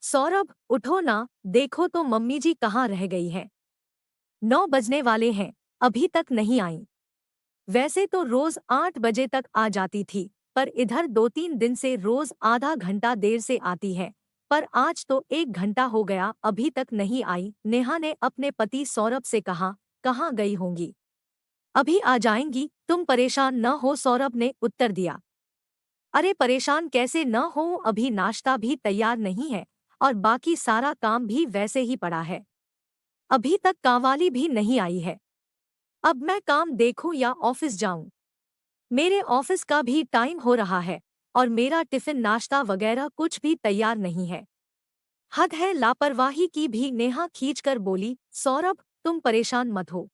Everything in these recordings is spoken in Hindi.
सौरभ, उठो ना, देखो तो मम्मी जी कहाँ रह गई है। 9 बजने वाले हैं, अभी तक नहीं आई। वैसे तो रोज 8 बजे तक आ जाती थी, पर इधर 2-3 दिन से रोज आधा घंटा देर से आती है। पर आज तो 1 घंटा हो गया, अभी तक नहीं आई। नेहा ने अपने पति सौरभ से कहा, कहाँ गई होंगी? अभी आ जाएंगी, तुम परेशान न हो, सौरभ ने उत्तर दिया। अरे परेशान कैसे न हो, अभी नाश्ता भी तैयार नहीं है और बाकी सारा काम भी वैसे ही पड़ा है। अभी तक कांवाली भी नहीं आई है। अब मैं काम देखूं या ऑफिस जाऊं? मेरे ऑफिस का भी टाइम हो रहा है और मेरा टिफिन नाश्ता वगैरह कुछ भी तैयार नहीं है। हद है लापरवाही की भी, नेहा खींचकर बोली। सौरभ, तुम परेशान मत हो,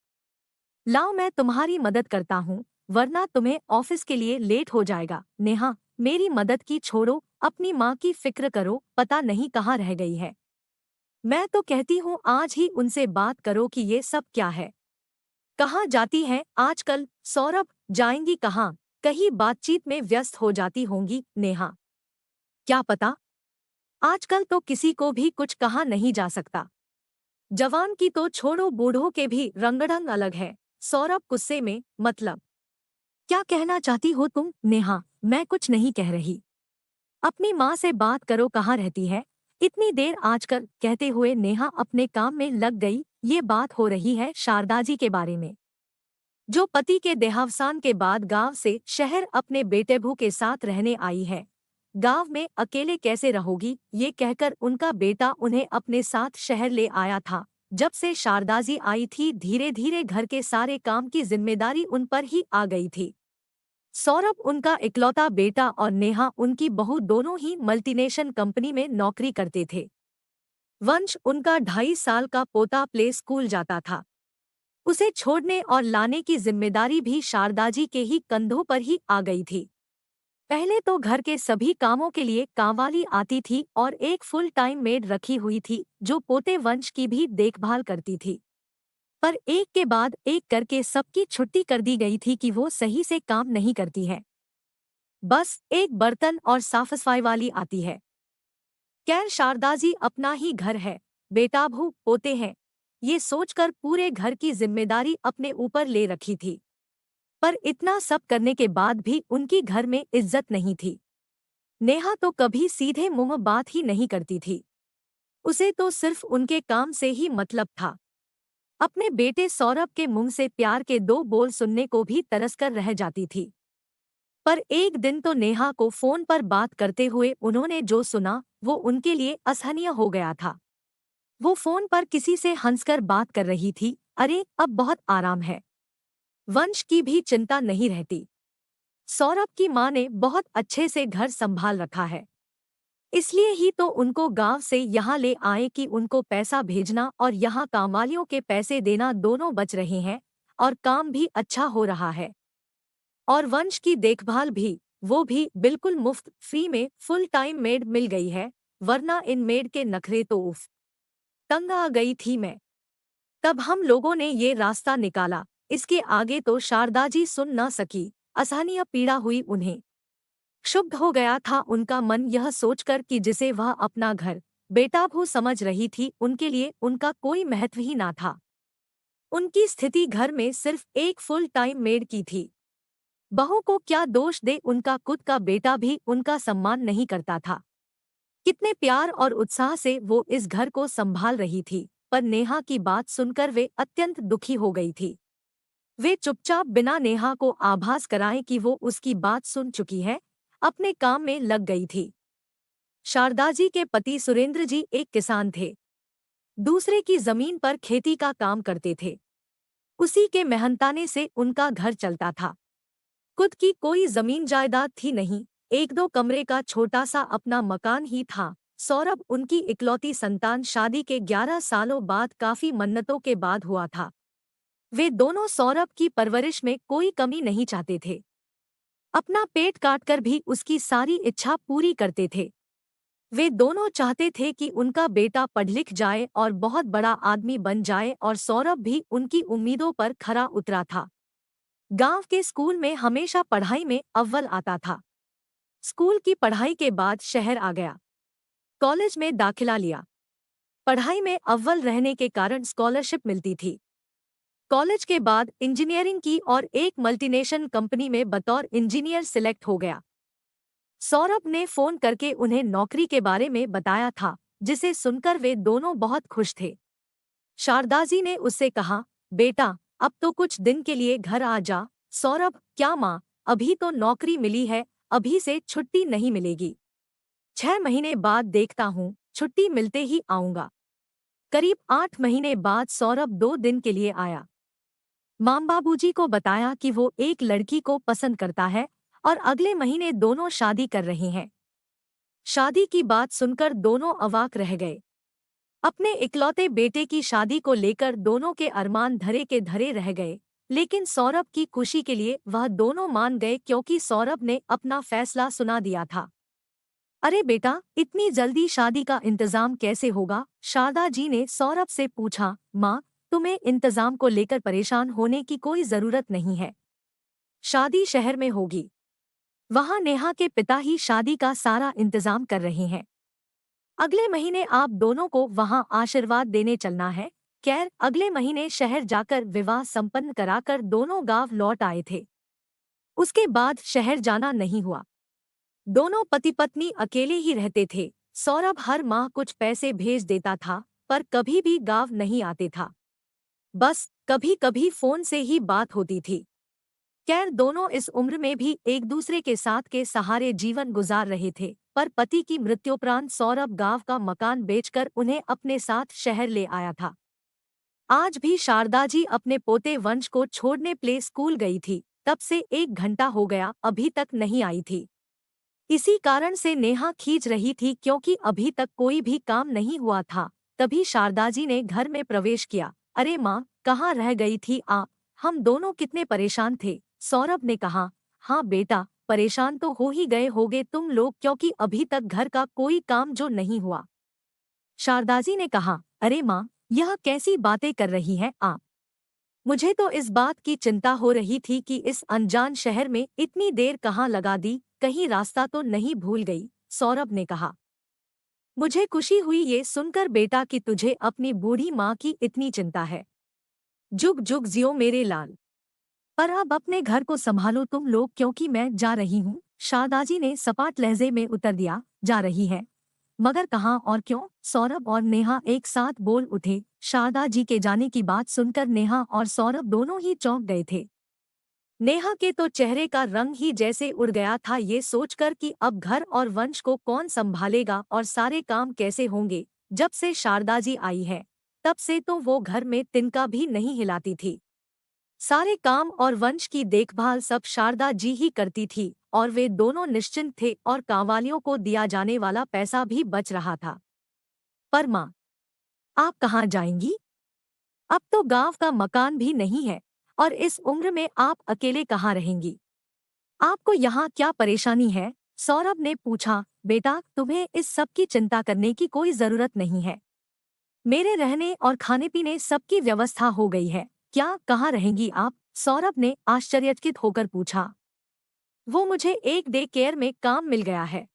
लाओ मैं तुम्हारी मदद करता हूँ, वरना तुम्हें ऑफिस के लिए लेट हो जाएगा। नेहा, मेरी मदद की छोड़ो, अपनी माँ की फिक्र करो, पता नहीं कहाँ रह गई है। मैं तो कहती हूँ आज ही उनसे बात करो कि ये सब क्या है। कहाँ जाती हैं आजकल? सौरभ, जाएंगी कहाँ, कहीं बातचीत में व्यस्त हो जाती होंगी। नेहा, क्या पता, आजकल तो किसी को भी कुछ कहा नहीं जा सकता। जवान की तो छोड़ो, बूढ़ों के भी रंगढंग अलग है। सौरभ गुस्से में, मतलब क्या कहना चाहती हो तुम? नेहा, मैं कुछ नहीं कह रही। अपनी माँ से बात करो, कहाँ रहती है इतनी देर आजकल? कहते हुए नेहा अपने काम में लग गई। ये बात हो रही है शारदा जी के बारे में, जो पति के देहावसान के बाद गांव से शहर अपने बेटेबू के साथ रहने आई है। गांव में अकेले कैसे रहोगी, ये कहकर उनका बेटा उन्हें अपने साथ शहर ले आया था। जब से शारदाजी आई थी, धीरे धीरे घर के सारे काम की जिम्मेदारी उन पर ही आ गई थी। सौरभ उनका इकलौता बेटा और नेहा उनकी बहू दोनों ही मल्टीनेशनल कंपनी में नौकरी करते थे। वंश, उनका 2.5 साल का पोता प्ले स्कूल जाता था। उसे छोड़ने और लाने की जिम्मेदारी भी शारदाजी के ही कंधों पर ही आ गई थी। पहले तो घर के सभी कामों के लिए कांवाली आती थी और एक फुल टाइम मेड रखी हुई थी, जो पोते वंश की भी देखभाल करती थी। पर एक के बाद एक करके सबकी छुट्टी कर दी गई थी कि वो सही से काम नहीं करती है। बस एक बर्तन और साफ सफाई वाली आती है। खैर, शारदाजी अपना ही घर है, बेटाबू पोते हैं, ये सोचकर पूरे घर की जिम्मेदारी अपने ऊपर ले रखी थी। पर इतना सब करने के बाद भी उनकी घर में इज्जत नहीं थी। नेहा तो कभी सीधे मुंह बात ही नहीं करती थी। उसे तो सिर्फ उनके काम से ही मतलब था। अपने बेटे सौरभ के मुंह से प्यार के 2 बोल सुनने को भी तरसकर रह जाती थी। पर एक दिन तो नेहा को फोन पर बात करते हुए उन्होंने जो सुना, वो उनके लिए असहनीय हो गया था। वो फोन पर किसी से हंसकर बात कर रही थी। अरे, अब बहुत आराम है, वंश की भी चिंता नहीं रहती। सौरभ की माँ ने बहुत अच्छे से घर संभाल रखा है, इसलिए ही तो उनको गांव से यहाँ ले आए कि उनको पैसा भेजना और यहाँ कामवालियों के पैसे देना दोनों बच रहे हैं और काम भी अच्छा हो रहा है। और वंश की देखभाल भी, वो भी बिल्कुल मुफ्त फ्री में फुल टाइम मेड मिल गई है, वरना इन मेड के नखरे तो उफ, तंग आ गई थी मैं। तब हम लोगों ने ये रास्ता निकाला, इसके आगे तो शारदाजी सुन न सकी। असहनीय पीड़ा हुई उन्हें। क्षुब्ध हो गया था उनका मन यह सोचकर कि जिसे वह अपना घर बेटाबू समझ रही थी, उनके लिए उनका कोई महत्व ही ना था। उनकी स्थिति घर में सिर्फ एक फुल टाइम मेड की थी। बहू को क्या दोष दे, उनका खुद का बेटा भी उनका सम्मान नहीं करता था। कितने प्यार और उत्साह से वो इस घर को संभाल रही थी, पर नेहा की बात सुनकर वे अत्यंत दुखी हो गई थी। वे चुपचाप बिना नेहा को आभास कराए कि वो उसकी बात सुन चुकी है, अपने काम में लग गई थी। शारदाजी के पति सुरेंद्र जी एक किसान थे। दूसरे की जमीन पर खेती का काम करते थे। उसी के मेहनताने से उनका घर चलता था। खुद की कोई जमीन जायदाद थी नहीं, 1-2 कमरे का छोटा सा अपना मकान ही था। सौरभ उनकी इकलौती संतान शादी के 11 सालों बाद काफी मन्नतों के बाद हुआ था। वे दोनों सौरभ की परवरिश में कोई कमी नहीं चाहते थे। अपना पेट काटकर भी उसकी सारी इच्छा पूरी करते थे। वे दोनों चाहते थे कि उनका बेटा पढ़ लिख जाए और बहुत बड़ा आदमी बन जाए, और सौरभ भी उनकी उम्मीदों पर खरा उतरा था। गांव के स्कूल में हमेशा पढ़ाई में अव्वल आता था। स्कूल की पढ़ाई के बाद शहर आ गया। कॉलेज में दाखिला लिया। पढ़ाई में अव्वल रहने के कारण स्कॉलरशिप मिलती थी। कॉलेज के बाद इंजीनियरिंग की और एक मल्टीनेशनल कंपनी में बतौर इंजीनियर सिलेक्ट हो गया। सौरभ ने फोन करके उन्हें नौकरी के बारे में बताया था, जिसे सुनकर वे दोनों बहुत खुश थे। शारदा जी ने उससे कहा, बेटा अब तो कुछ दिन के लिए घर आ जा। सौरभ, क्या माँ, अभी तो नौकरी मिली है, अभी से छुट्टी नहीं मिलेगी। 6 महीने बाद देखता हूँ, छुट्टी मिलते ही आऊंगा। करीब 8 महीने बाद सौरभ 2 दिन के लिए आया। माँ बाबूजी को बताया कि वो एक लड़की को पसंद करता है और अगले महीने दोनों शादी कर रहे हैं। शादी की बात सुनकर दोनों अवाक रह गए। अपने इकलौते बेटे की शादी को लेकर दोनों के अरमान धरे के धरे रह गए, लेकिन सौरभ की खुशी के लिए वह दोनों मान गए क्योंकि सौरभ ने अपना फैसला सुना दिया था। अरे बेटा, इतनी जल्दी शादी का इंतजाम कैसे होगा? शारदा जी ने सौरभ से पूछा। माँ, तुम्हें इंतजाम को लेकर परेशान होने की कोई जरूरत नहीं है। शादी शहर में होगी। वहाँ नेहा के पिता ही शादी का सारा इंतजाम कर रहे हैं। अगले महीने आप दोनों को वहाँ आशीर्वाद देने चलना है। खैर, अगले महीने शहर जाकर विवाह संपन्न कराकर दोनों गांव लौट आए थे। उसके बाद शहर जाना नहीं हुआ। दोनों पति पत्नी अकेले ही रहते थे। सौरभ हर माह कुछ पैसे भेज देता था, पर कभी भी गांव नहीं आते था। बस कभी कभी फोन से ही बात होती थी। खैर, दोनों इस उम्र में भी एक दूसरे के साथ के सहारे जीवन गुजार रहे थे, पर पति की मृत्युपरांत सौरभ गांव का मकान बेचकर उन्हें अपने साथ शहर ले आया था। आज भी शारदा जी अपने पोते वंश को छोड़ने प्ले स्कूल गई थी। तब से 1 घंटा हो गया, अभी तक नहीं आई थी। इसी कारण से नेहा खींच रही थी क्योंकि अभी तक कोई भी काम नहीं हुआ था। तभी शारदा जी ने घर में प्रवेश किया। अरे माँ, कहाँ रह गई थी आप? हम दोनों कितने परेशान थे। सौरभ ने कहा। हाँ बेटा, परेशान तो हो ही गए होगे तुम लोग, क्योंकि अभी तक घर का कोई काम जो नहीं हुआ। शारदा जी ने कहा। अरे माँ, यह कैसी बातें कर रही हैं आप? मुझे तो इस बात की चिंता हो रही थी कि इस अनजान शहर में इतनी देर कहाँ लगा दी, कहीं रास्ता तो नहीं भूल गई। सौरभ ने कहा। मुझे खुशी हुई ये सुनकर बेटा कि तुझे अपनी बूढ़ी माँ की इतनी चिंता है। जुग जुग जियो मेरे लाल। पर अब अपने घर को संभालो तुम लोग, क्योंकि मैं जा रही हूँ। शारदाजी ने सपाट लहजे में उत्तर दिया। जा रही है? मगर कहाँ और क्यों? सौरभ और नेहा एक साथ बोल उठे। शारदा जी के जाने की बात सुनकर नेहा और सौरभ दोनों ही चौंक गए थे। नेहा के तो चेहरे का रंग ही जैसे उड़ गया था ये सोचकर कि अब घर और वंश को कौन संभालेगा और सारे काम कैसे होंगे। जब से शारदा जी आई है, तब से तो वो घर में तिनका भी नहीं हिलाती थी। सारे काम और वंश की देखभाल सब शारदा जी ही करती थी और वे दोनों निश्चिंत थे और कांवालियों को दिया जाने वाला पैसा भी बच रहा था। पर माँ, आप कहाँ जाएंगी? अब तो गांव का मकान भी नहीं है और इस उम्र में आप अकेले कहाँ रहेंगी? आपको यहाँ क्या परेशानी है? सौरभ ने पूछा। बेटा, तुम्हें इस सब की चिंता करने की कोई जरूरत नहीं है। मेरे रहने और खाने पीने सबकी व्यवस्था हो गई है। क्या, कहाँ रहेंगी आप? सौरभ ने आश्चर्यचकित होकर पूछा। वो मुझे एक डे केयर में काम मिल गया है।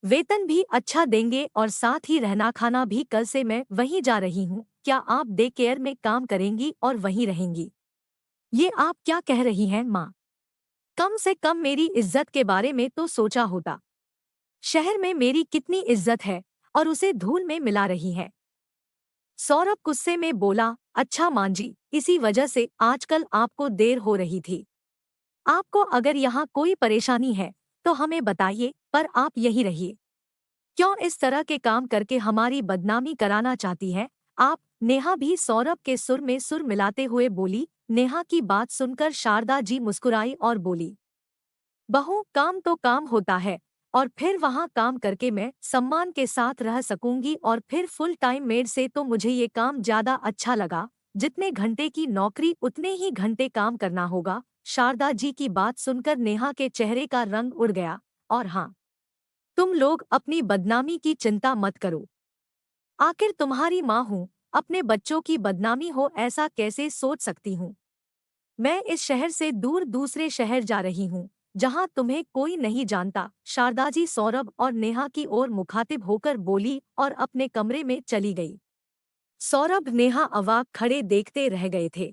वेतन भी अच्छा देंगे और साथ ही रहना खाना भी। कल से मैं वहीं जा रही हूँ। क्या आप डे केयर में काम करेंगी और वहीं रहेंगी? ये आप क्या कह रही हैं माँ? कम से कम मेरी इज्जत के बारे में तो सोचा होता। शहर में मेरी कितनी इज्जत है और उसे धूल में मिला रही है। सौरभ गुस्से में बोला। अच्छा मां जी, इसी वजह से आजकल आपको देर हो रही थी। आपको अगर यहाँ कोई परेशानी है तो हमें बताइए, पर आप यही रहिए। क्यों इस तरह के काम करके हमारी बदनामी कराना चाहती है आप? नेहा भी सौरभ के सुर में सुर मिलाते हुए बोली। नेहा की बात सुनकर शारदा जी मुस्कुराई और बोली। बहू, काम तो काम होता है और फिर वहाँ काम करके मैं सम्मान के साथ रह सकूंगी और फिर फुल टाइम मेड से तो मुझे ये काम ज्यादा अच्छा लगा। जितने घंटे की नौकरी उतने ही घंटे काम करना होगा। शारदा जी की बात सुनकर नेहा के चेहरे का रंग उड़ गया। और हाँ, तुम लोग अपनी बदनामी की चिंता मत करो। आखिर तुम्हारी माँ हूँ, अपने बच्चों की बदनामी हो ऐसा कैसे सोच सकती हूँ? मैं इस शहर से दूर दूसरे शहर जा रही हूँ। जहां तुम्हें कोई नहीं जानता, शारदा जी सौरभ और नेहा की ओर मुखातिब होकर बोली और अपने कमरे में चली गई। सौरभ नेहा अवाक खड़े देखते रह गए थे।